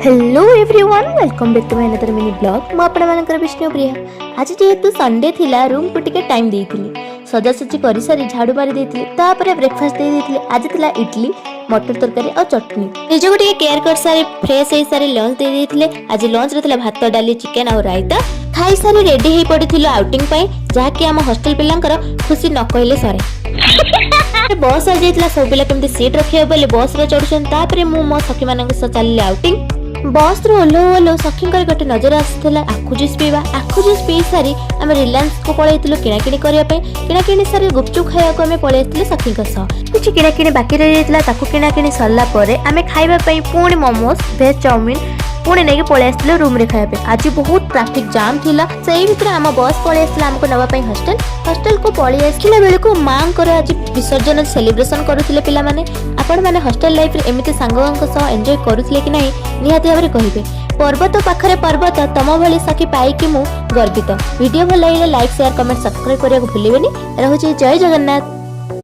Hello everyone welcome back to my another mini blog मु आपण मानकर विष्णुप्रिया। आज जेहेतु संडे थिला रूम को टिके टाइम देइथिली सजासजी करि सारी झाड़ू मारी देइथिली तापर ब्रेकफास्ट दे देइथिली। आज थिला इडली मटर तरकारी और चटनी निजो टिके केयर कर सारी फ्रेश हे सारी लंच दे देइथिले। आज लंच रे थिला भात डाली चिकन और रायता खाई सारी रेडी हे पड़िथिलो आउटिंग पई जहा कि हम हॉस्टल पिलांकर खुशी न कहले सरे। बस आ जाइतला सब पिला केमते सीट रखियो बोले बस रे चढुछन तापर मु मो सखी मानक स चलले आउटिंग। बस रो ओलो ओलो सखींकर गोटे नजर आसला आखु जूस पीवा। आखु जूस पी सारी आम रिलायंस को पळैतिलु किणाकिणी करिया पे किणाकिणी सारी गुपचुप खाइया को आम पळैतिलु सखींक सह किछि किणाकिणी बाकी रहि जाइतला ताकु किणाकिणी सरला परे आम खाइबा पई पुणी मोमोस भेज चाउमिन पुणी नेकी पळै आस्तिलु रूम रे खाइबा पे। आज बहुत ट्रैफिक जाम थिला सेही भितरे आम बस पळै आस्तिला हमको नवा पई हॉस्टल को पळै आस्तिला बेलको मांकर आज विसर्जन सेलिब्रेशन करूथिले पिला माने। आपण माने हॉस्टल लाइफ रे एमिति सांगवांक सह एन्जॉय करूथिले कि नाही निहाती भाबरे कहिबे। पर्वत पाखरे पर्वत तम भली सखी पाई कि मु गर्वित। वीडियो भल लागिले लाइक शेयर कमेंट सब्सक्राइब करिया को भूलिबेनी। रहूची जय जगन्नाथ।